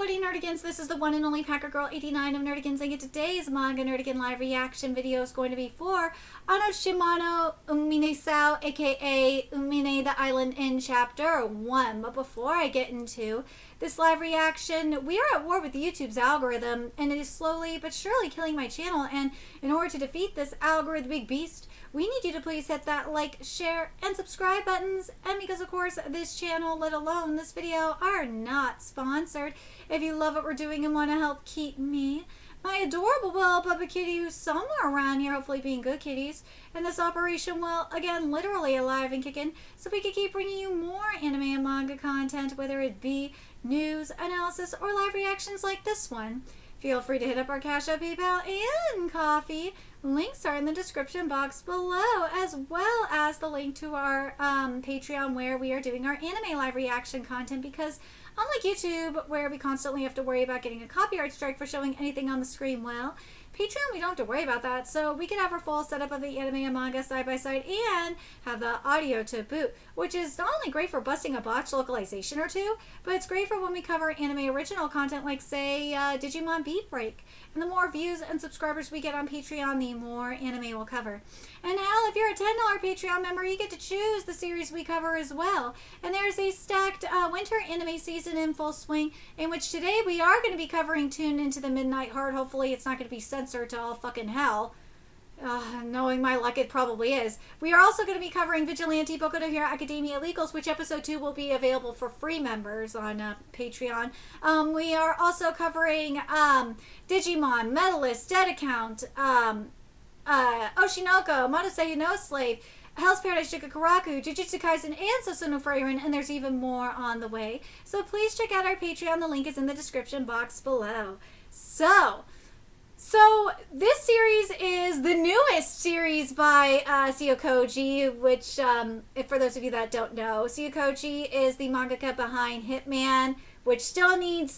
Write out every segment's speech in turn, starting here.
Woody Nerdigans. This is the one and only Packer Girl 89 of Nerdigans, and today's Manga Nerdigan live reaction video is going to be for Shima Umine-sou, aka Umine the Island in Chapter 1. But before I get into this live reaction, we are at war with YouTube's algorithm, and it is slowly but surely killing my channel. And in order to defeat this algorithmic beast, we need you to please hit that like, share, and subscribe buttons. And because, of course, this channel, let alone this video, are not sponsored. If you love what we're doing and want to help keep me, my adorable little puppet kitty who's somewhere around here, hopefully being good kitties, and this operation, well, again, literally alive and kicking, so we can keep bringing you more anime and manga content, whether it be news, analysis, or live reactions like this one. Feel free to hit up our Cash App, PayPal, and Coffee. Links are in the description box below, as well as the link to our Patreon, where we are doing our anime live reaction content, because unlike YouTube, where we constantly have to worry about getting a copyright strike for showing anything on the screen, well, Patreon, we don't have to worry about that, so we can have our full setup of the anime and manga side by side and have the audio to boot, which is not only great for busting a botched localization or two, but it's great for when we cover anime original content like, say, Digimon Beat Break. And the more views and subscribers we get on Patreon, the more anime we'll cover. And hell, if you're a $10 Patreon member, you get to choose the series we cover as well. And there's a stacked winter anime season in full swing, in which today we are going to be covering Tune Into the Midnight Heart. Hopefully it's not going to be censored to all fucking hell. Knowing my luck, it probably is. We are also going to be covering Vigilante Boku no Hero Academia Illegals, which episode 2 will be available for free members on Patreon. We are also covering Digimon, Medalist, Dead Account, Oshinoko, Monosei no Slave, Hell's Paradise Shikakuraku, Jujutsu Kaisen, and Susuno Frieren, and there's even more on the way. So please check out our Patreon. The link is in the description box below. So this series is the newest series by Seo Koji, which, if for those of you that don't know, Seo Koji is the mangaka behind Hitman, which still needs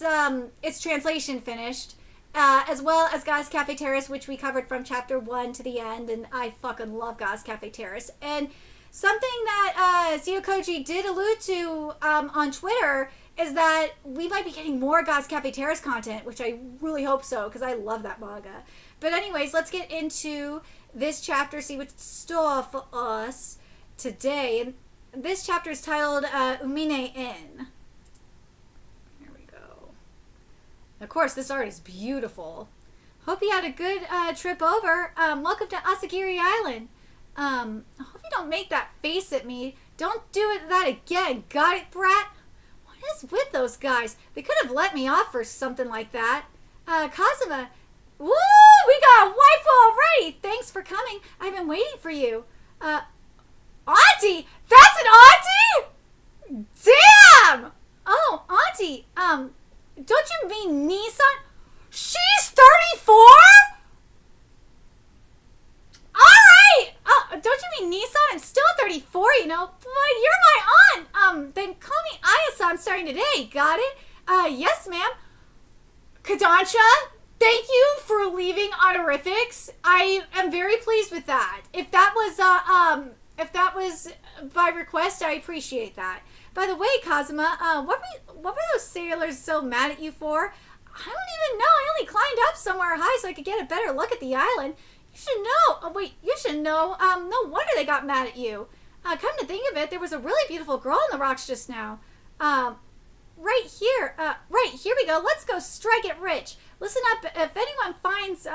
its translation finished, as well as God's Cafe Terrace, which we covered from chapter 1 to the end, and I fucking love God's Cafe Terrace. And something that Seo Koji did allude to on Twitter is that we might be getting more God's Cafe Terrace content, which I really hope so, because I love that manga. But anyways, let's get into this chapter, see what's in store for us today. And this chapter is titled Umine-in. Here we go. Of course, this art is beautiful. Hope you had a good trip over. Welcome to Asagiri Island. I hope you don't make that face at me. Don't do that again. Got it, brat? What is with those guys? They could have let me off for something like that. Kazuma. Woo! We got a waifu already! Thanks for coming. I've been waiting for you. Auntie! That's an auntie?! Damn! Oh, auntie. Don't you mean Nissan? She's 34?! Don't you mean Nissan? I'm still 34, you know. But you're my aunt. Then call me Aya-san starting today. Got it? Yes, ma'am. Kodansha, thank you for leaving honorifics. I am very pleased with that. If that was by request, I appreciate that. By the way, Kazuma, what were those sailors so mad at you for? I don't even know. I only climbed up somewhere high so I could get a better look at the island. You should know. Oh, wait, you should know. No wonder they got mad at you. Come to think of it, there was a really beautiful girl on the rocks just now. Right here we go. Let's go strike it rich. Listen up, if anyone finds,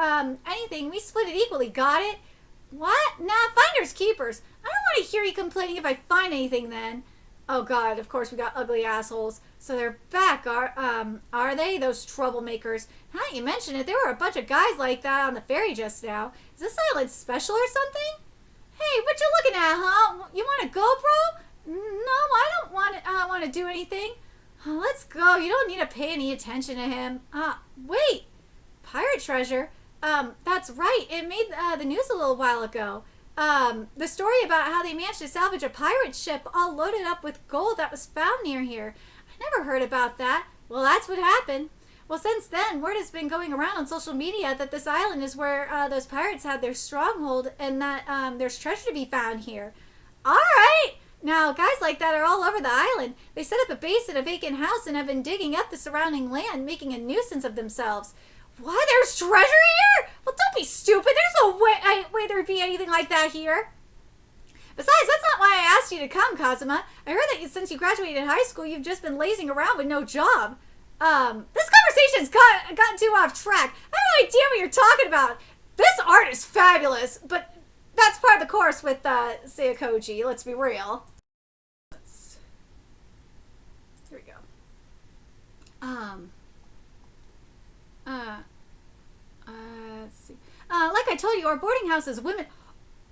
anything, we split it equally. Got it? What? Nah, finders keepers. I don't want to hear you complaining if I find anything then. Oh, God, of course we got ugly assholes. So they're back, are they? Those troublemakers. Now that you mention it, there were a bunch of guys like that on the ferry just now. Is this island special or something? Hey, what you looking at, huh? You want to go, bro? No, I don't want to do anything. Let's go. You don't need to pay any attention to him. Wait. Pirate treasure? That's right. It made the news a little while ago. The story about how they managed to salvage a pirate ship all loaded up with gold that was found near here. I never heard about that. Well, that's what happened. Well, since then, word has been going around on social media that this island is where those pirates had their stronghold, and that there's treasure to be found here. All right. Now, guys like that are all over the island. They set up a base in a vacant house and have been digging up the surrounding land, making a nuisance of themselves. What? There's treasure here? Well, don't be stupid. There's no way there'd be anything like that here. Besides, that's not why I asked you to come, Kazuma. I heard that since you graduated high school, you've just been lazing around with no job. This conversation's gotten too off track. I have no idea what you're talking about. This art is fabulous, but that's part of the course with Sayakoji. Let's be real. Here we go. Let's see. Like I told you, our boarding house is women.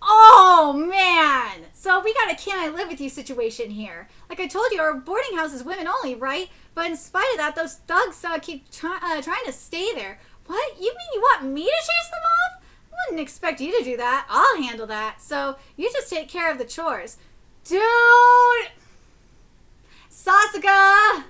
Oh, man. So we got a Can I Live With You situation here. Like I told you, our boarding house is women only, right? But in spite of that, those thugs keep trying to stay there. What? You mean you want me to chase them off? I wouldn't expect you to do that. I'll handle that. So you just take care of the chores. Dude! Sasuga!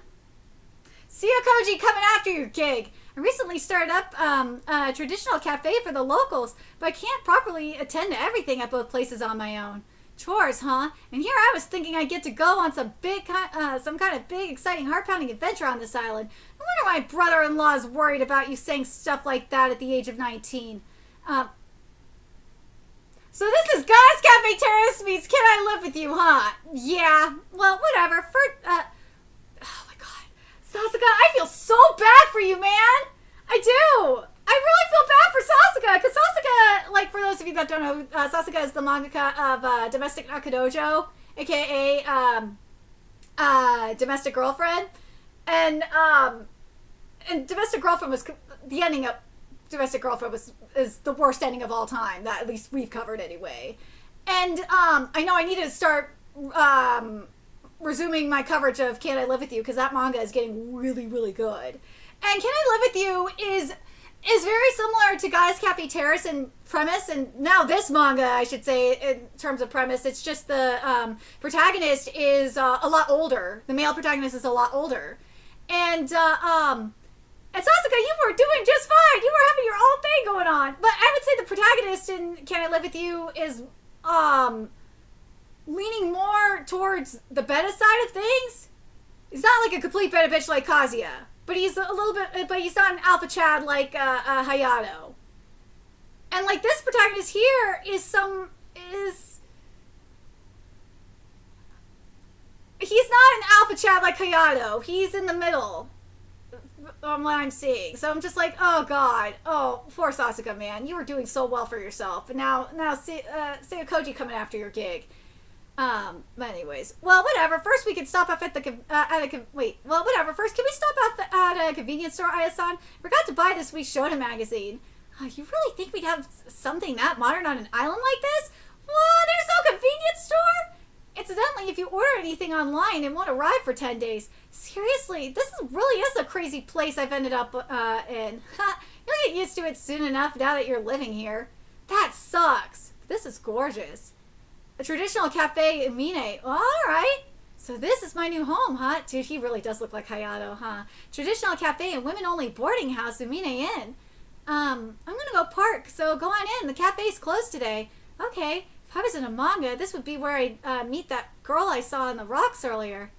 Sayakoji coming after your gig. I recently started up a traditional cafe for the locals, but I can't properly attend to everything at both places on my own. Chores, huh? And here I was thinking I'd get to go on some kind of big, exciting, heart-pounding adventure on this island. I wonder why my brother-in-law is worried about you saying stuff like that at the age of 19. So this is Guys Cafe Terrace meets Can I Live With You, huh? Yeah. Well, whatever. Oh my god. Sasuga, I feel so bad for you, man. I do. I really feel bad for Sasuga, because Sasuga, like, for those of you that don't know, Sasuga is the mangaka of Domestic Nakadojo, aka Domestic Girlfriend, and Domestic Girlfriend was the ending of Domestic Girlfriend is the worst ending of all time, that at least we've covered anyway. And I know I need to start resuming my coverage of Can I Live With You, because that manga is getting really, really good. And Can I Live With You is very similar to Guys Cafe Terrace in premise, and now this manga, I should say, in terms of premise, it's just the protagonist is a lot older. The male protagonist is a lot older. And Sasuga, you were doing just fine. You were having your own thing going on. But I would say the protagonist in Can I Live With You is leaning more towards the beta side of things. He's not like a complete beta bitch like Kazuya. But he's a little bit, but he's not an alpha chad like Hayato. And like this protagonist here he's not an alpha chad like Hayato. He's in the middle on what I'm seeing. So I'm just like, oh god, oh poor Sasuga, man, you were doing so well for yourself, but now Sayakoji coming after your gig. But anyways, well, whatever. First, we could stop off at First, can we stop off at a convenience store, Aya-san? Forgot to buy this week's Shonen magazine. Oh, you really think we'd have something that modern on an island like this? What? There's no convenience store? Incidentally, if you order anything online, it won't arrive for 10 days. Seriously, this really is a crazy place I've ended up in. You'll get used to it soon enough now that you're living here. That sucks. This is gorgeous. A traditional cafe, Umine. Well, alright. So this is my new home, huh? Dude, he really does look like Hayato, huh? Traditional cafe and women-only boarding house, Umine Inn. I'm gonna go park, so go on in. The cafe's closed today. Okay. If I was in a manga, this would be where I'd meet that girl I saw on the rocks earlier.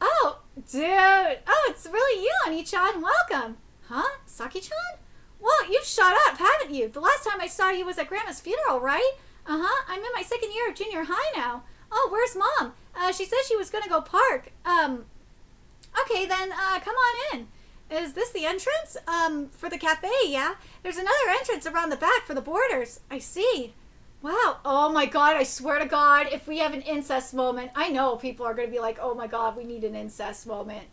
Oh, dude. Oh, it's really you, Ani-chan. Welcome. Huh? Saki-chan? Well, you've shot up, haven't you? The last time I saw you was at Grandma's funeral, right? Uh-huh. I'm in my second year of junior high now. Oh, where's Mom? She said she was gonna go park. Okay, then, come on in. Is this the entrance? For the cafe, yeah? There's another entrance around the back for the boarders. I see. Wow. Oh my god, I swear to God, if we have an incest moment, I know people are gonna be like, oh my god, we need an incest moment.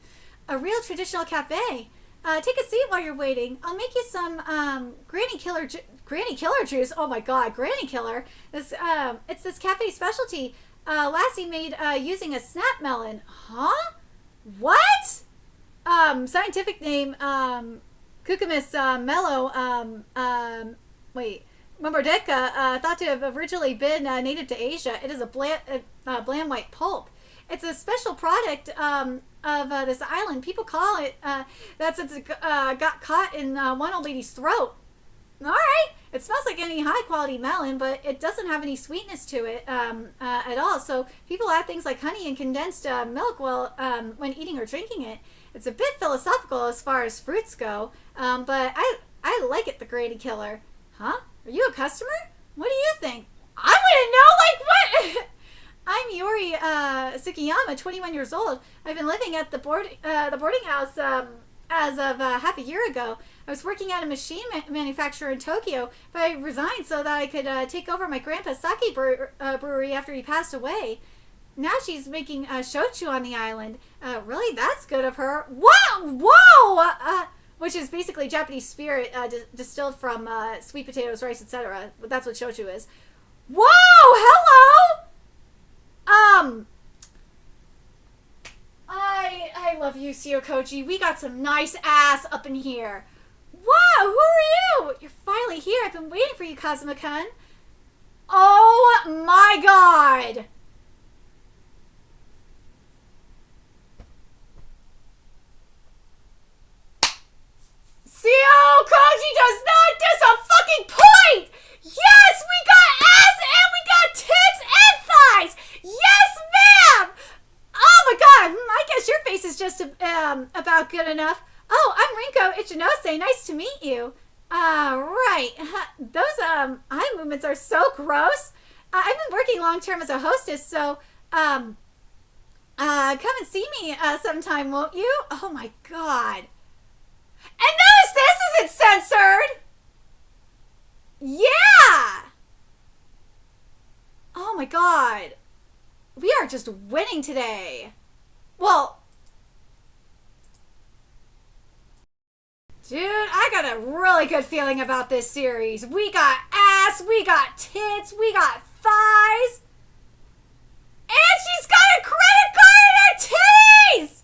A real traditional cafe. Take a seat while you're waiting. I'll make you some, Granny Killer juice. Oh my god, Granny Killer. It's this cafe specialty. Lassie made, using a snap melon. Huh? What? Scientific name, Cucumis, mellow, Momordica, thought to have originally been native to Asia. It is a bland white pulp. It's a special product, of this island. People call it that since it got caught in one old lady's throat. All right. It smells like any high quality melon, but it doesn't have any sweetness to it at all. So people add things like honey and condensed milk when eating or drinking it. It's a bit philosophical as far as fruits go, but I like it, the Grady Killer. Huh? Are you a customer? What do you think? I wouldn't know, like what? I'm Yuri Tsukiyama, 21 years old. I've been living at the boarding house as of half a year ago. I was working at a machine manufacturer in Tokyo, but I resigned so that I could take over my grandpa's sake brewery after he passed away. Now she's making shochu on the island. Really, that's good of her. Whoa! Which is basically Japanese spirit distilled from sweet potatoes, rice, etc. But that's what shochu is. Whoa! Hello! I love you, Shiokoji. We got some nice ass up in here. Whoa, who are you? You're finally here. I've been waiting for you, Kazuma-kun. Oh my god! Shiokoji does not diss a fucking point! Yes, we got ass and we got tits and thighs! Yes, ma'am! Oh my god, I guess your face is just about good enough. Oh, I'm Rinko Ichinose. Nice to meet you. Right. Those eye movements are so gross. I've been working long term as a hostess, so come and see me sometime, won't you? Oh my god. And notice this isn't censored. Yeah. Oh my god. We are just winning today. Well, dude, I got a really good feeling about this series. We got ass, we got tits, we got thighs. And she's got a credit card in her titties!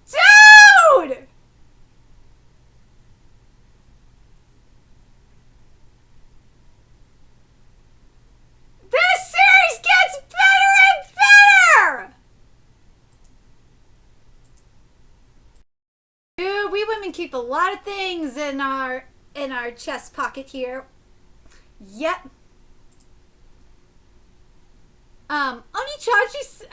Dude! This series gets better and better! Dude, we women keep a lot of things in our chest pocket here. Yep. Oni-chan's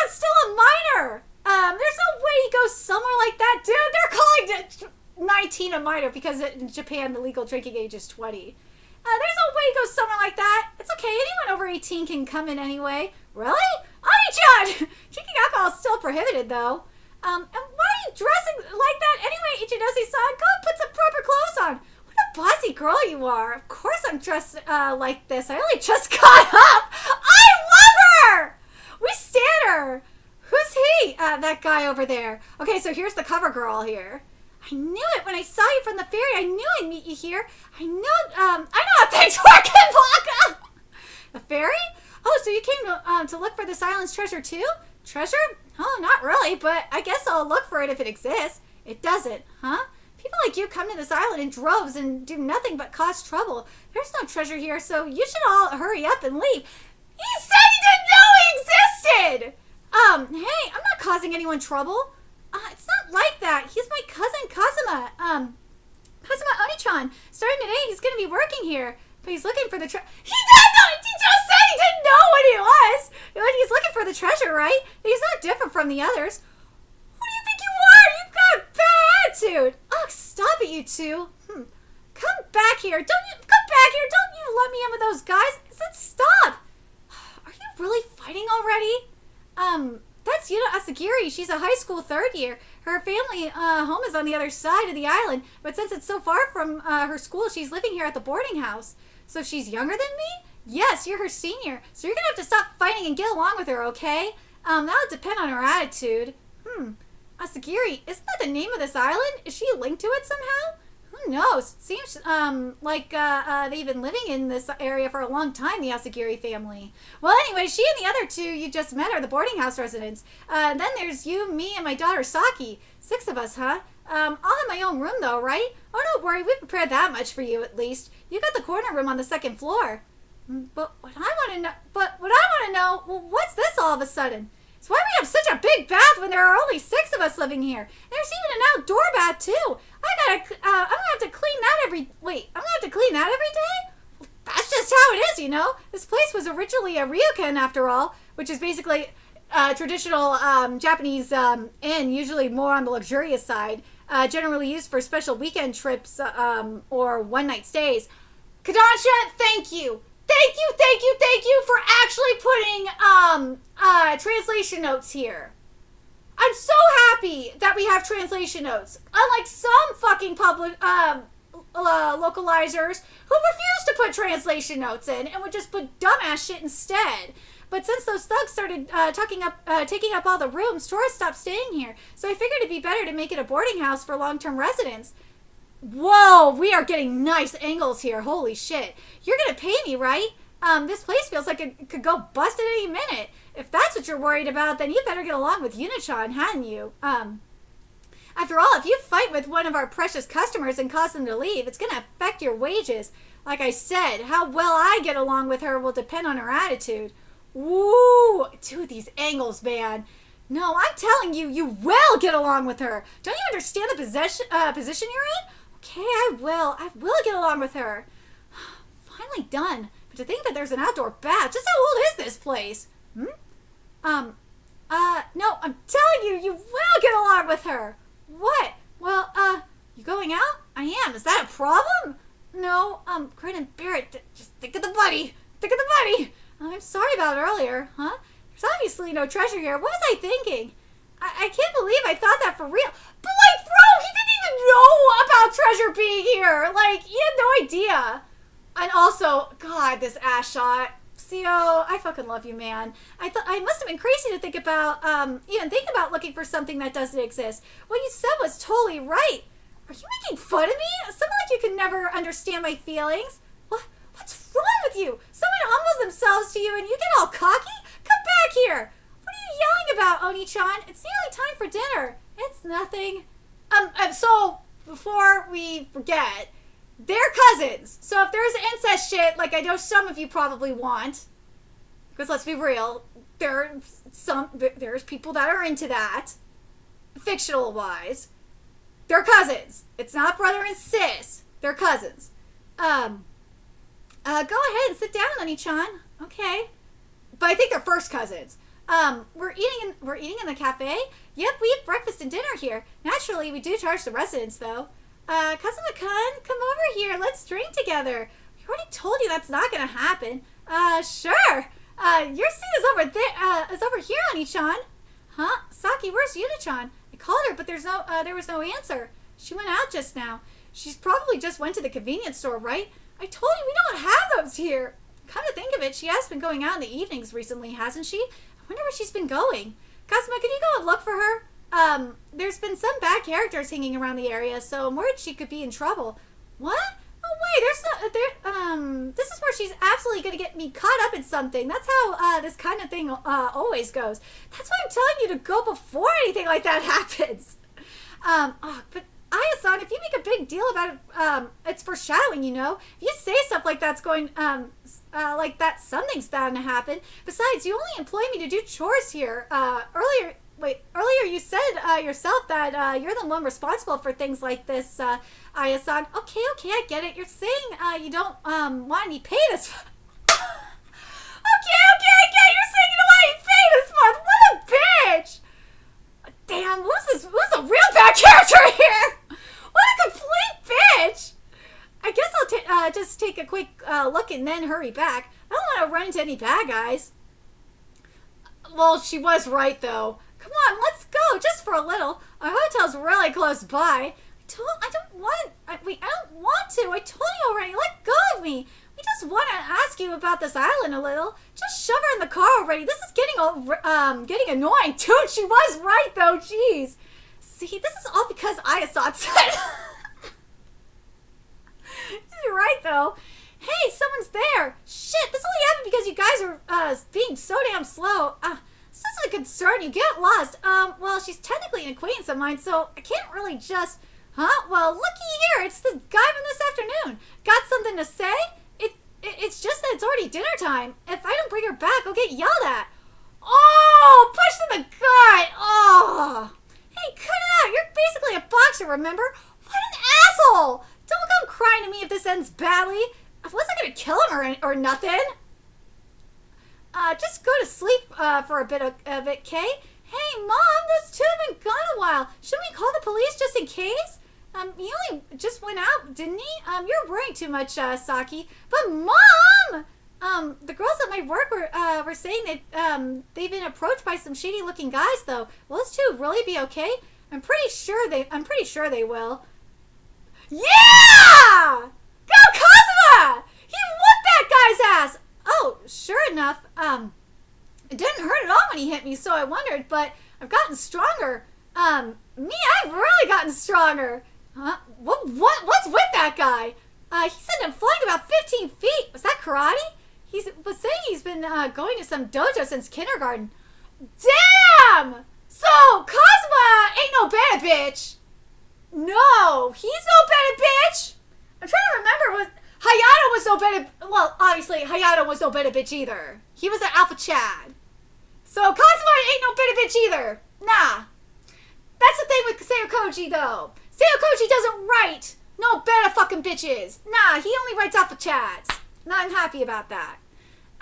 still a minor. There's no way he goes somewhere like that, dude. They're calling 19 a minor because in Japan the legal drinking age is 20. There's no way he goes somewhere like that. It's okay. Anyone over 18 can come in anyway. Really? Oni-chan! Drinking alcohol is still prohibited, though. And why are you dressing like that anyway, Ichinose-san? Go and put some proper clothes on. What a bossy girl you are. Of course I'm dressed like this. I only just got up. I love her! We stand her. Who's he? That guy over there. Okay, so here's the cover girl here. I knew it when I saw you from the ferry. I knew I'd meet you here. I know how things work in Blanca. The ferry? Oh, so you came to look for this island's treasure too? Treasure? Oh, not really, but I guess I'll look for it if it exists. It doesn't, huh? People like you come to this island in droves and do nothing but cause trouble. There's no treasure here, so you should all hurry up and leave. He said he didn't know he existed! Hey, I'm not causing anyone trouble. It's not like that. He's my cousin, Kazuma. Kazuma Oni-chan. Starting today, he's gonna be working here. But he's looking for the treasure. He didn't know! He just said he didn't know what he was! But he's looking for the treasure, right? He's not different from the others. Who do you think you are? You've got a bad attitude. Oh, stop it, you two. Come back here. Come back here. Don't you let me in with those guys. I said stop. Are you really fighting already? That's Yuta Asagiri. She's a high school third year. Her family home is on the other side of the island, but since it's so far from her school, she's living here at the boarding house. So she's younger than me? Yes, you're her senior. So you're gonna have to stop fighting and get along with her, okay? That'll depend on her attitude. Asagiri, isn't that the name of this island? Is she linked to it somehow? Who knows? Seems like they've been living in this area for a long time, the Asagiri family. Well, anyway, she and the other two you just met are the boarding house residents. Then there's you, me, and my daughter Saki. 6 of us, huh? I'll have my own room, though, right? Oh, don't worry. We prepared that much for you, at least. You got the corner room on the 2nd floor. But what I want to know, well, what's this all of a sudden? It's why we have such a big bath when there are only 6 of us living here. And there's even an outdoor bath too. I'm gonna have to clean that every day? That's just how it is, you know. This place was originally a ryokan after all, which is basically traditional Japanese inn, usually more on the luxurious side, generally used for special weekend trips or one-night stays. Kadansha, thank you for actually putting translation notes here. I'm so happy that we have translation notes. Unlike some fucking public localizers who refuse to put translation notes in and would just put dumbass shit instead. But since those thugs started taking up all the rooms, tourists stopped staying here. So I figured it'd be better to make it a boarding house for long-term residents. Whoa, we are getting nice angles here. Holy shit. You're gonna pay me, right? This place feels like it could go bust at any minute. If that's what you're worried about, then you better get along with Unichan, hadn't you? After all, if you fight with one of our precious customers and cause them to leave, it's gonna affect your wages. Like I said, how well I get along with her will depend on her attitude. Woo! Dude, these angles, man. No, I'm telling you, you will get along with her. Don't you understand the position you're in? Okay, I will. I will get along with her. Finally done. But to think that there's an outdoor bath, just how old is this place? No, I'm telling you, you will get along with her. What? Well, you going out? I am. Is that a problem? No, Grin and Barrett, just think of the buddy. Think of the buddy. I'm sorry about earlier, huh? There's obviously no treasure here. What was I thinking? I can't believe I thought that for real. But like, bro, he didn't even know about treasure being here. Like, he had no idea. And also, God, this ass shot. CO, I fucking love you, man. I must have been crazy to think about, even think about looking for something that doesn't exist. What you said was totally right. Are you making fun of me? Something like you can never understand my feelings. What's wrong with you? Someone humbles themselves to you and you get all cocky? Come back here. What are you yelling about, Oni-chan? It's nearly time for dinner. It's nothing. So, before we forget, they're cousins. So if there's incest shit, like I know some of you probably want, because let's be real, there's people that are into that, fictional wise. They're cousins. It's not brother and sis. They're cousins. Go ahead and sit down, Oni-chan. Okay. But I think they're first cousins. We're eating in the cafe. Yep, we eat breakfast and dinner here. Naturally, we do charge the residents, though. Kazuma-kun, come over here. Let's drink together. We already told you that's not gonna happen. Sure. Your seat is over there. Is over here, Oni-chan. Huh? Saki, where's Yuna-chan? I called her, but there was no answer. She went out just now. She's probably just went to the convenience store, right? I told you we don't have those here. Come to think of it, she has been going out in the evenings recently, hasn't she? I wonder where she's been going. Kazuma, can you go and look for her? There's been some bad characters hanging around the area, so I'm worried she could be in trouble. What? Oh wait, this is where she's absolutely gonna get me caught up in something. That's how, this kind of thing, always goes. That's why I'm telling you to go before anything like that happens. But Aya-san, if you make a big deal about it, it's foreshadowing, you know? If you say stuff like that's going, like that something's bound to happen. Besides, you only employ me to do chores here. Earlier you said, yourself that, you're the one responsible for things like this, Aya-san. Okay, I get it. You're saying, you don't, want any pay this month. Okay, I get it. You're saying you don't want any pay this month. What a bitch! Damn, who's a real bad character here? What a complete bitch! I guess I'll just take a quick look and then hurry back. I don't want to run into any bad guys. Well, she was right, though. Come on, let's go, just for a little. Our hotel's really close by. I don't want to. I told you already. Let go of me. We just want to ask you about this island a little. Just shove her in the car already. This is getting annoying. Dude, she was right, though. Jeez. See, this is all because Aya-san said. You're right, though. Hey, someone's there. Shit, this only happened because you guys are being so damn slow. This isn't a concern. You get lost. Well, she's technically an acquaintance of mine, so I can't really just... Huh? Well, looky here. It's the guy from this afternoon. Got something to say? It's just that it's already dinner time. If I don't bring her back, I'll get yelled at. Oh, push to the gut. Oh. Hey, cut it out. You're basically a boxer, remember? What an asshole. Don't come crying to me if this ends badly. I wasn't going to kill him or nothing. Just go to sleep for a bit, Kay. Hey, Mom, those two have been gone a while. Shouldn't we call the police just in case? He only just went out, didn't he? You're worrying too much, Saki. But Mom! The girls at my work were saying that, they've been approached by some shady-looking guys, though. Will those two really be okay? I'm pretty sure they will. Yeah! Go Kazuma! He whooped that guy's ass! Oh, sure enough, it didn't hurt at all when he hit me, so I wondered, but I've gotten stronger. I've really gotten stronger. What's with that guy? He sent him flying about 15 feet. Was that karate? He was saying he's been going to some dojo since kindergarten. Damn! So, Kazuma ain't no bad bitch. No, he's no bad bitch. I'm trying to remember what... Hayato was no better... Well, obviously, Hayato was no better bitch either. He was an alpha Chad. So, Kazuma ain't no better bitch either. Nah. That's the thing with Seokoji, though. Seokoji doesn't write no better fucking bitches. Nah, he only writes alpha Chads. Now I'm happy about that.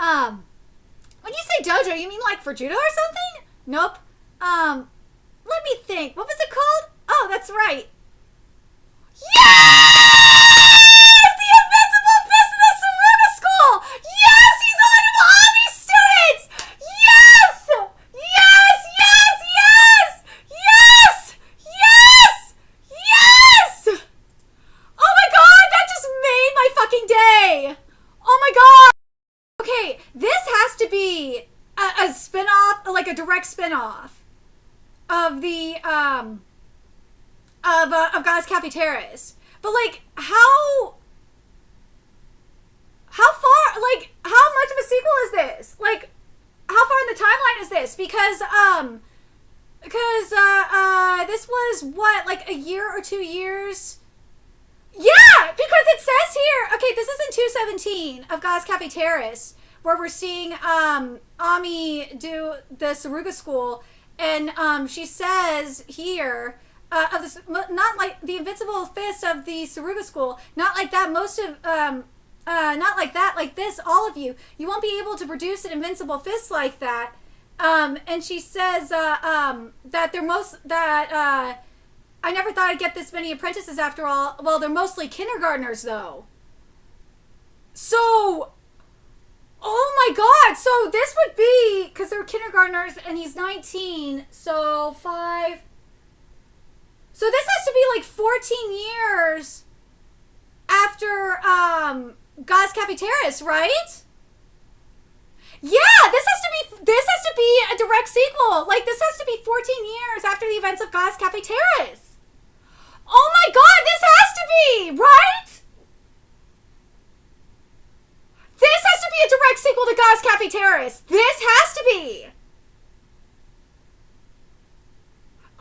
When you say dojo, you mean like for judo or something? Nope. Let me think. What was it called? Oh, that's right. Yes! The Invincible Fist of the Saruga School! Yes! He's one of Ami's students! Yes! Yes! Yes! Yes! Yes! Yes! Yes! Oh my god! That just made my fucking day! Oh my god! Okay, this has to be a spin-off, like a direct spin-off of the, of God's Cafe Terrace. But, like, how far, like, how much of a sequel is this? Like, how far in the timeline is this? Because this was, what, like, a year or 2 years? Yeah, because it says here, okay, this is in 217 of God's Cafe Terrace, where we're seeing, Ami do the Saruga School, and, she says here, of this, not like the Invincible Fist of the Saruga School, not like that, not like that, like this, all of you won't be able to produce an Invincible Fist like that, and she says, that I never thought I'd get this many apprentices after all. Well, they're mostly kindergartners, though. So, oh my god, so this would be, because they're kindergartners, and he's 19, so 5... So this has to be like 14 years after God's Cafe Terrace, right? Yeah, this has to be a direct sequel. Like, this has to be 14 years after the events of God's Cafe Terrace. Oh my god, this has to be, right? This has to be a direct sequel to God's Cafe Terrace. This has to be.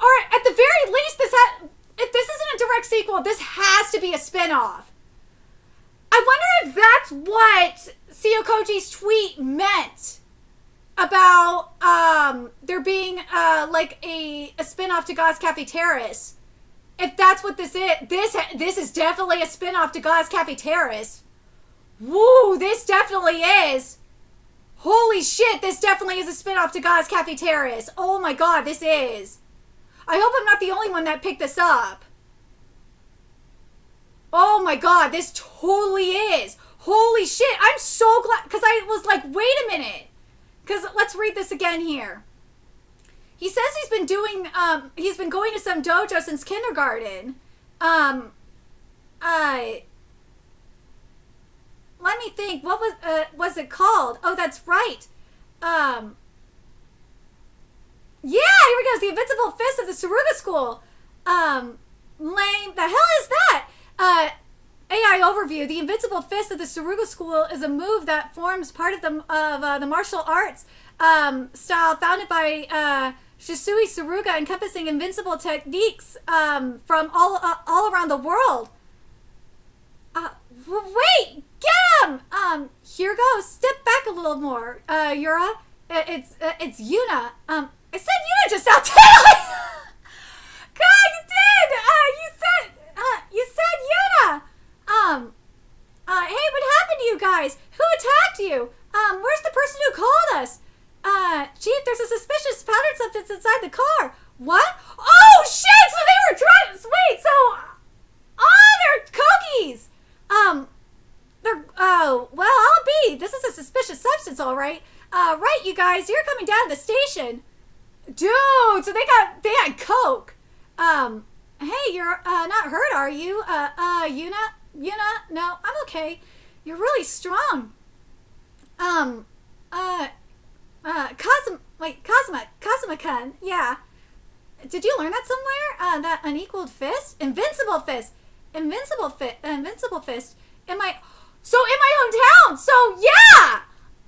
Or at the very least, if this isn't a direct sequel, this has to be a spin-off. I wonder if that's what Seokoji's tweet meant about there being like a spin-off to God's Cafe Terrace. If that's what this is, this is definitely a spin-off to God's Cafe Terrace. Woo, this definitely is. Holy shit, this definitely is a spin-off to God's Cafe Terrace. Oh my god, this is. I hope I'm not the only one that picked this up. Oh my god, this totally is. Holy shit, I'm so glad, because I was like, wait a minute. Because let's read this again here. He says he's been going to some dojo since kindergarten. Let me think, what was it called? Oh, that's right. Yeah, here we go. The Invincible Fist of the Saruga School. Lame. The hell is that? AI overview. The Invincible Fist of the Saruga School is a move that forms part of the martial arts style founded by Shisui Saruga, encompassing invincible techniques from all around the world. Wait, get him! Here goes. Step back a little more, Yura. It's Yuna. I said Yuna just now, did I? God, you did. You said Yuna. Hey, what happened to you guys? Who attacked you? Where's the person who called us? Chief, there's a suspicious powdered substance inside the car. What? Oh, shit! So they were trying. Wait, so. Oh, they're cookies. Well, I'll be. This is a suspicious substance, all right. Right, you guys, you're coming down to the station. Dude, so they had coke. Hey, you're, not hurt, are you? Yuna? No, I'm okay. You're really strong. Cosima-kun, yeah. Did you learn that somewhere? That unequaled fist? Invincible fist. Invincible fist. In my hometown, so yeah!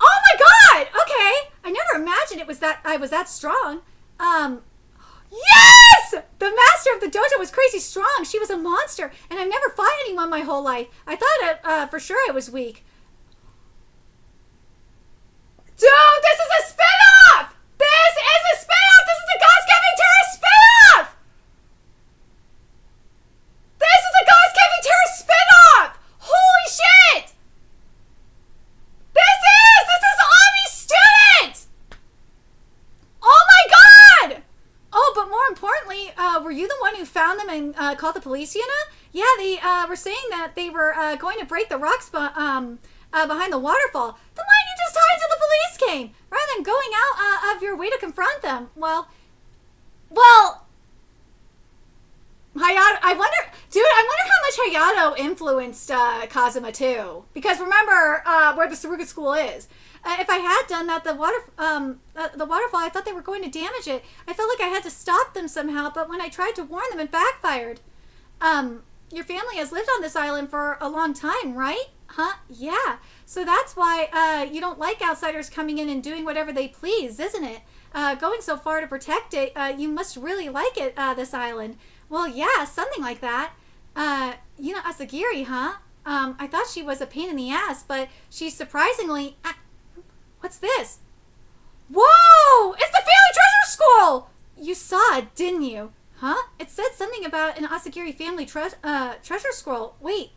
Oh my god! Okay. I never imagined I was that strong. Yes! The master of the dojo was crazy strong. She was a monster, and I've never fought anyone my whole life. I thought for sure it was weak. Dude, this is a spin-off! This is a spin-off! This is the God's Giving Terrace spin-off! This is a God's Giving Terrace spin-off! Holy shit! This is Ami's student! Oh my god! Oh, but more importantly, were you the one who found them and called the police, Yuna? Yeah, they were saying that they were going to break the rocks behind the waterfall. Then why didn't you just hide until the police came, rather than going out of your way to confront them? Well, Hayato, I wonder how much Hayato influenced Kazuma too. Because remember where the Saruga school is. If I had done that, the waterfall, I thought they were going to damage it. I felt like I had to stop them somehow, but when I tried to warn them, it backfired. Your family has lived on this island for a long time, right? Huh? Yeah. So that's why you don't like outsiders coming in and doing whatever they please, isn't it? Going so far to protect it, you must really like it, this island. Well, yeah, something like that. Asagiri, huh? I thought she was a pain in the ass, but she's surprisingly... What's this? Whoa! It's the Family Treasure School! You saw it, didn't you? Huh? It said something about an Asagiri family treasure scroll. Wait,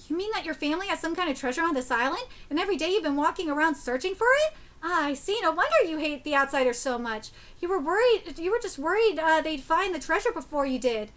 you mean that your family has some kind of treasure on this island, and every day you've been walking around searching for it? Ah, I see. No wonder you hate the outsiders so much. You were just worried they'd find the treasure before you did.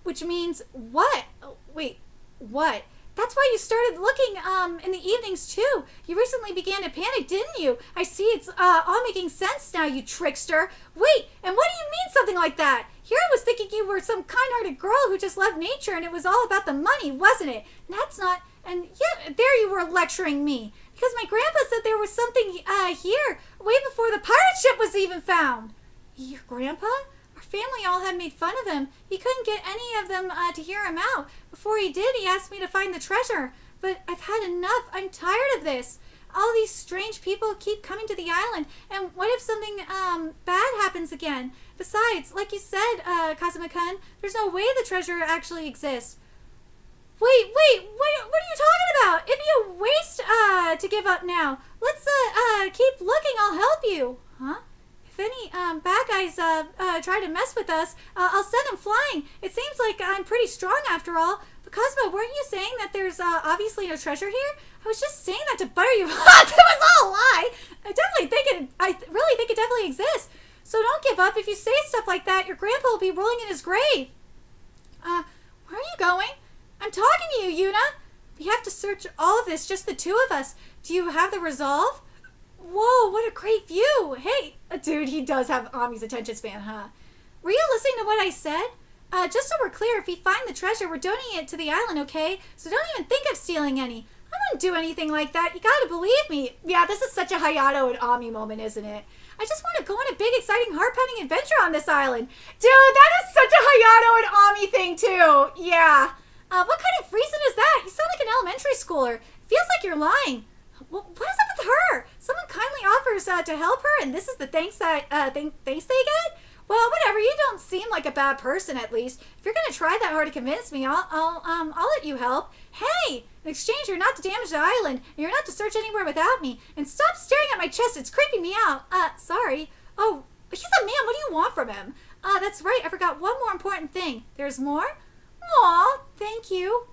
Which means what? Oh, wait, what? That's why you started looking in the evenings too. You recently began to panic, didn't you? I see it's all making sense now, you trickster. Wait, and what do you mean something like that? Here I was thinking you were some kind-hearted girl who just loved nature and it was all about the money, wasn't it? And that's not... And yeah, there you were lecturing me. Because my grandpa said there was something here way before the pirate ship was even found. Your grandpa? Our family all had made fun of him. He couldn't get any of them to hear him out. Before he did, he asked me to find the treasure. But I've had enough. I'm tired of this. All these strange people keep coming to the island. And what if something bad happens again? Besides, like you said, Kazuma-kun, there's no way the treasure actually exists. Wait, what are you talking about? It'd be a waste to give up now. Let's keep looking. I'll help you. Huh? If any bad guys try to mess with us, I'll send them flying. It seems like I'm pretty strong after all. But Cosmo, weren't you saying that there's obviously no treasure here? I was just saying that to butter you up. It was all a lie. I really think it definitely exists. So don't give up. If you say stuff like that, your grandpa will be rolling in his grave. Where are you going? I'm talking to you, Yuna. We have to search all of this, just the two of us. Do you have the resolve? Whoa, what a great view. Hey, dude, he does have Ami's attention span, huh? Were you listening to what I said? Just so we're clear, if we find the treasure, we're donating it to the island, okay? So don't even think of stealing any. I wouldn't do anything like that. You gotta believe me. Yeah, this is such a Hayato and Ami moment, isn't it? I just want to go on a big, exciting, heart-pounding adventure on this island. Dude, that is such a Hayato and Ami thing, too. Yeah. What kind of reason is that? You sound like an elementary schooler. Feels like you're lying. What is up with her? Someone kindly offers to help her, and this is the thanks they get? Well, whatever. You don't seem like a bad person, at least. If you're gonna try that hard to convince me, I'll let you help. Hey, in exchange, you're not to damage the island, and you're not to search anywhere without me. And stop staring at my chest. It's creeping me out. Sorry. Oh, he's a man. What do you want from him? That's right. I forgot one more important thing. There's more? Aw, thank you.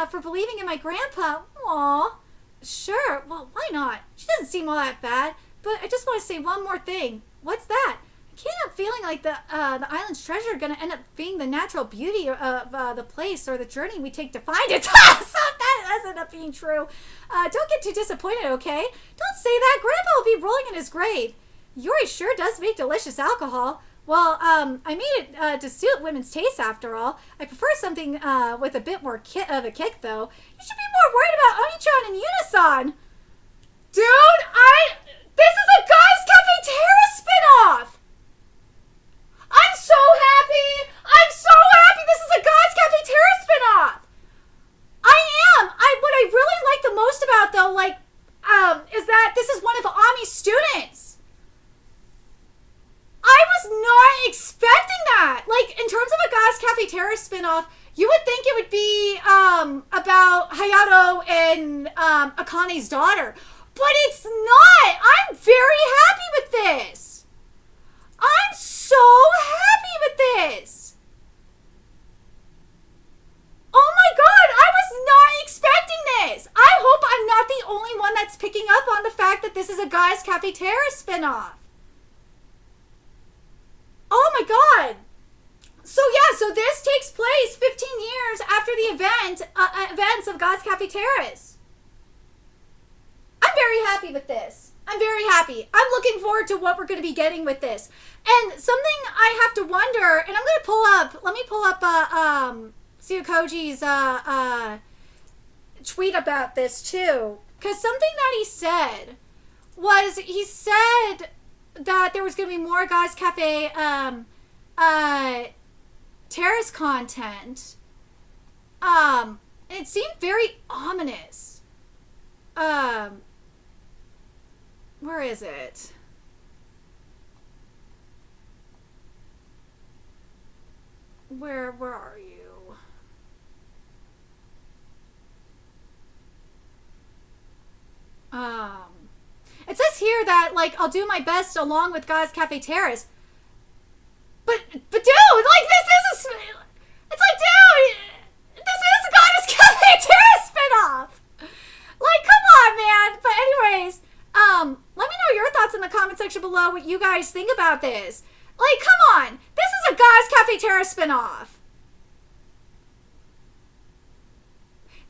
For believing in my grandpa. Aw. Sure. Well, why not? She doesn't seem all that bad. But I just want to say one more thing. What's that? I can't help feeling like the island's treasure are going to end up being the natural beauty of the place or the journey we take to find it. So that ended up being true. Don't get too disappointed, okay? Don't say that. Grandpa will be rolling in his grave. Yuri sure does make delicious alcohol. Well, I made it to suit women's tastes, after all. I prefer something with a bit more of a kick, though. You should be more worried about Oni-chan and Unison. Dude, this is a Guys Cafe Terrace spinoff! I'm so happy! I'm so happy this is a Guys Cafe Terrace spinoff! I am! What I really like the most about, though, is that this is one of Ami's students. I was not expecting that. Like, in terms of a Guys Cafe Terrace spinoff, you would think it would be about Hayato and Akane's daughter. But it's not. I'm very happy with this. I'm so happy with this. Oh my god, I was not expecting this. I hope I'm not the only one that's picking up on the fact that this is a Guys Cafe Terrace spinoff. Oh my god. So this takes place 15 years after the events of Guys Cafe Terrace. I'm very happy with this. I'm very happy. I'm looking forward to what we're going to be getting with this. And something I have to wonder, and I'm going to let me pull up Tsuyokoji's tweet about this too. Because something that he said was, that there was going to be more Guys Cafe Terrace content. And it seemed very ominous. Where is it? Where are you? It says here that, I'll do my best along with Guys Cafe Terrace. But dude, this is a Guys Cafe Terrace spinoff! Come on, man! But anyways, let me know your thoughts in the comment section below, what you guys think about this. Come on! This is a Guys Cafe Terrace spinoff!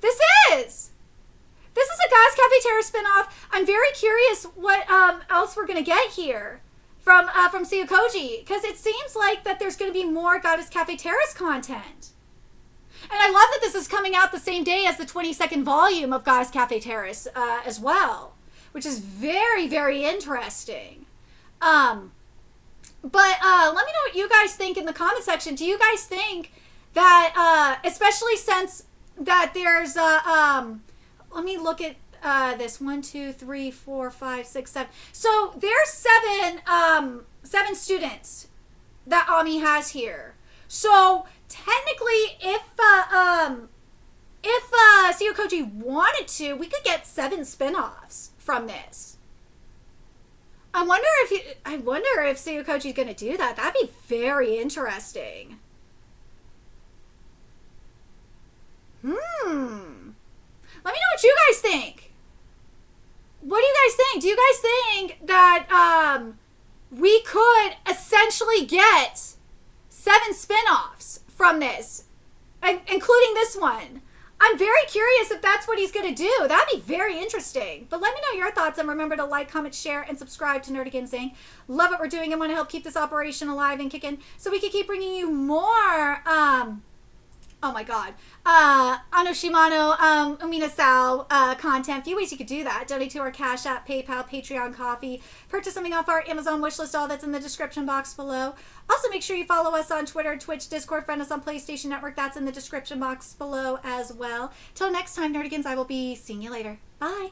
This is a Guys Cafe Terrace spinoff. I'm very curious what else we're gonna get here from Tsuyokoji, because it seems like that there's gonna be more Guys Cafe Terrace content. And I love that this is coming out the same day as the 22nd volume of Guys Cafe Terrace as well, which is very, very interesting. But let me know what you guys think in the comment section. Do you guys think that, especially since that there's, let me look at this. 1, 2, 3, 4, 5, 6, 7. So there's seven students that Ami has here. So technically, if Tsuyokoji wanted to, we could get 7 spin-offs from this. I wonder if Tsuyokoji's gonna do that. That'd be very interesting. Let me know what you guys think. What do you guys think? Do you guys think that we could essentially get 7 spin-offs from this, including this one? I'm very curious if that's what he's going to do. That'd be very interesting. But let me know your thoughts, and remember to like, comment, share, and subscribe to Nerdigan Zing. Love what we're doing and want to help keep this operation alive and kicking so we can keep bringing you more, oh my god, Shimano, Umine-sou content. A few ways you could do that. Donate to our Cash App, PayPal, Patreon, Coffee. Purchase something off our Amazon wishlist, all that's in the description box below. Also, make sure you follow us on Twitter, Twitch, Discord, friend us on PlayStation Network. That's in the description box below as well. Till next time, Nerdigans, I will be seeing you later. Bye!